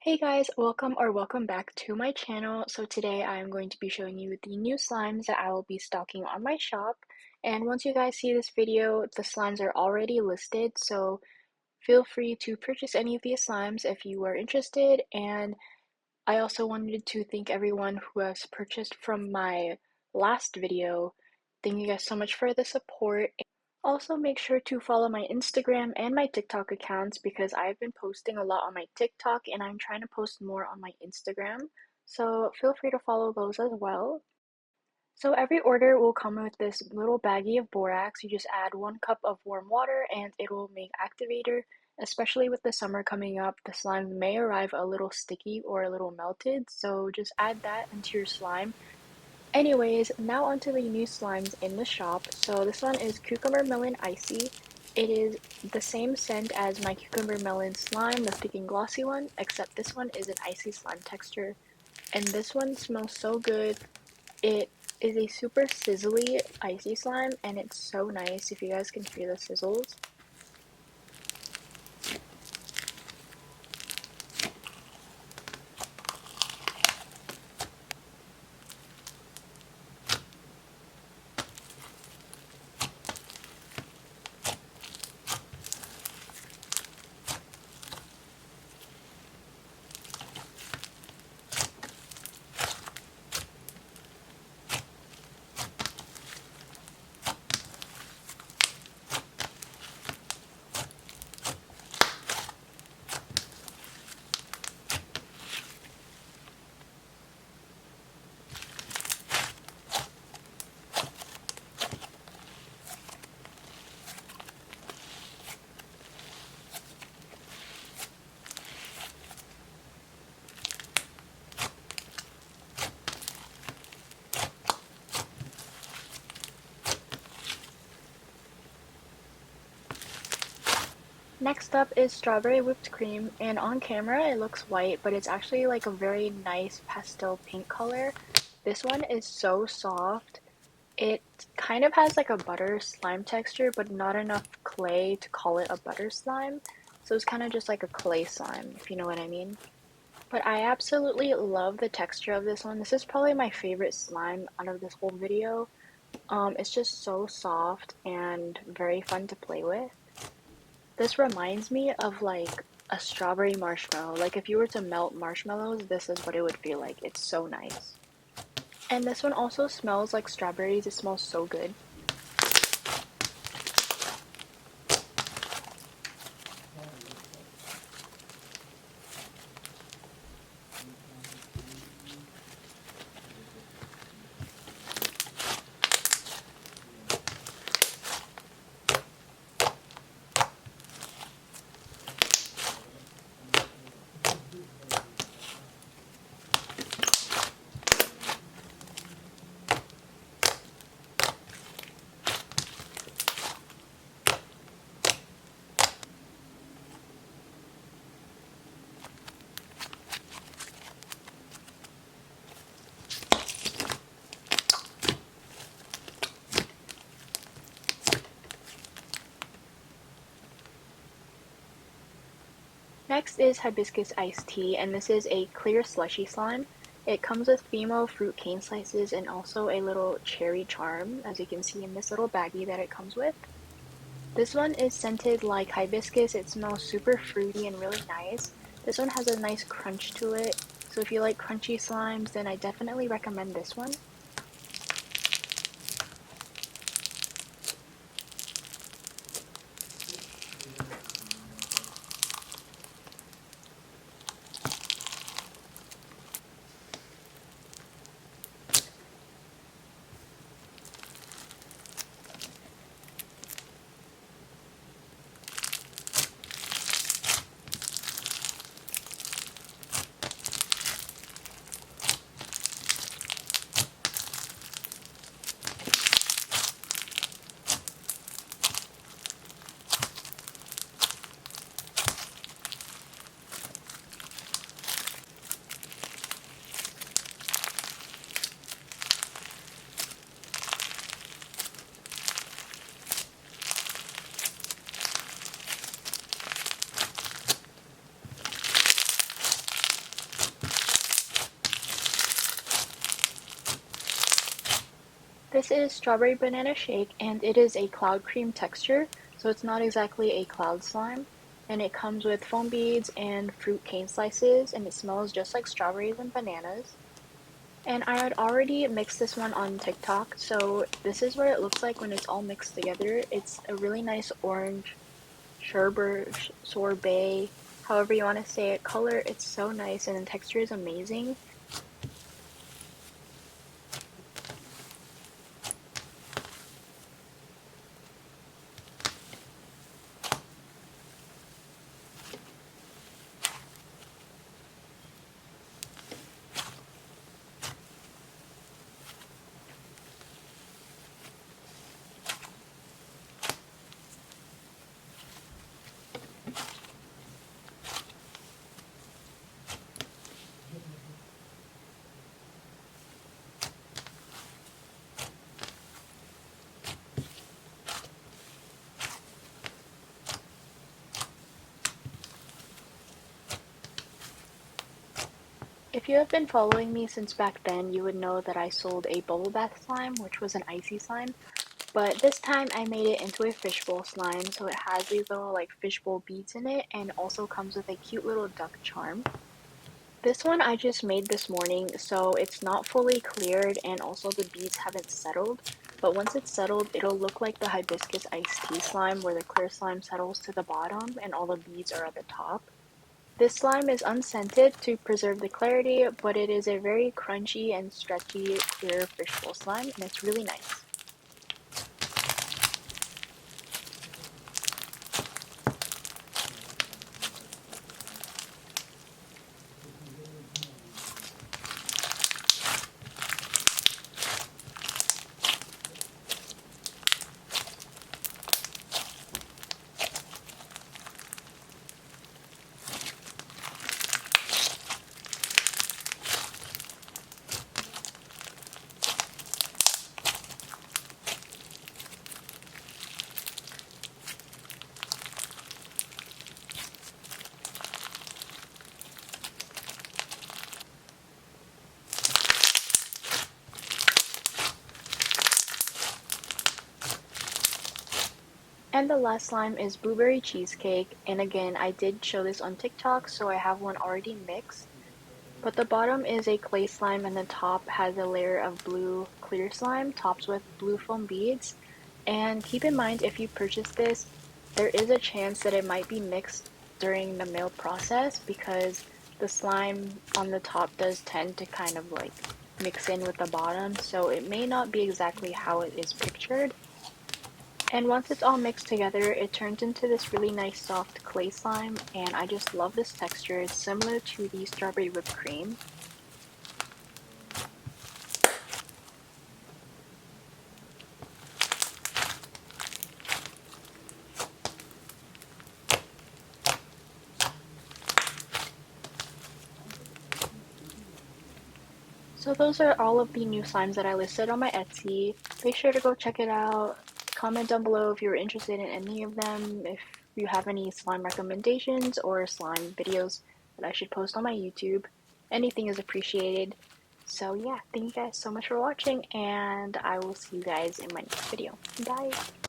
Hey guys, welcome back to my channel. So today I'm going to be showing you the new slimes that I will be stocking on my shop. And once you guys see this video, the slimes are already listed, so feel free to purchase any of these slimes if you are interested. And I also wanted to thank everyone who has purchased from my last video. Thank you guys so much for the support. Also, make sure to follow my Instagram and my TikTok accounts because I've been posting a lot on my TikTok and I'm trying to post more on my Instagram. So feel free to follow those as well. So every order will come with this little baggie of borax. You just add 1 cup of warm water and it will make activator. Especially with the summer coming up, the slime may arrive a little sticky or a little melted, so just add that into your slime. Anyways, now onto the new slimes in the shop. So this one is Cucumber Melon Icy. It is the same scent as my Cucumber Melon slime, the thick and glossy one, except this one is an icy slime texture. And this one smells so good. It is a super sizzly icy slime and it's so nice if you guys can hear the sizzles. Next up is strawberry whipped cream, and on camera it looks white, but it's actually like a very nice pastel pink color. This one is so soft. It kind of has like a butter slime texture, but not enough clay to call it a butter slime. So it's kind of just like a clay slime, if you know what I mean. But I absolutely love the texture of this one. This is probably my favorite slime out of this whole video. It's just so soft and very fun to play with. This reminds me of like a strawberry marshmallow. Like if you were to melt marshmallows, this is what it would feel like. It's so nice. And this one also smells like strawberries. It smells so good. Next is Hibiscus Iced Tea, and this is a clear slushy slime. It comes with Fimo fruit cane slices and also a little cherry charm, as you can see in this little baggie that it comes with. This one is scented like hibiscus. It smells super fruity and really nice. This one has a nice crunch to it, so if you like crunchy slimes, then I definitely recommend this one. This is strawberry banana shake and it is a cloud cream texture, so it's not exactly a cloud slime. And it comes with foam beads and fruit cane slices and it smells just like strawberries and bananas. And I had already mixed this one on TikTok, so this is what it looks like when it's all mixed together. It's a really nice orange sherbet, sorbet, however you want to say it, color. It's so nice and the texture is amazing. If you have been following me since back then, you would know that I sold a bubble bath slime, which was an icy slime. But this time I made it into a fishbowl slime, so it has these little like fishbowl beads in it and also comes with a cute little duck charm. This one I just made this morning, so it's not fully cleared and also the beads haven't settled. But once it's settled, it'll look like the Hibiscus Iced Tea slime where the clear slime settles to the bottom and all the beads are at the top. This slime is unscented to preserve the clarity, but it is a very crunchy and stretchy clear fishbowl slime and it's really nice. And the last slime is blueberry cheesecake, and again I did show this on TikTok, so I have one already mixed. But the bottom is a clay slime and the top has a layer of blue clear slime topped with blue foam beads. And keep in mind if you purchase this, there is a chance that it might be mixed during the mail process because the slime on the top does tend to kind of like mix in with the bottom, so it may not be exactly how it is pictured. And once it's all mixed together, it turns into this really nice soft clay slime, and I just love this texture. It's similar to the strawberry whipped cream. So those are all of the new slimes that I listed on my Etsy. Make sure to go check it out. Comment down below if you're interested in any of them, if you have any slime recommendations or slime videos that I should post on my YouTube. Anything is appreciated. So yeah, thank you guys so much for watching, and I will see you guys in my next video. Bye!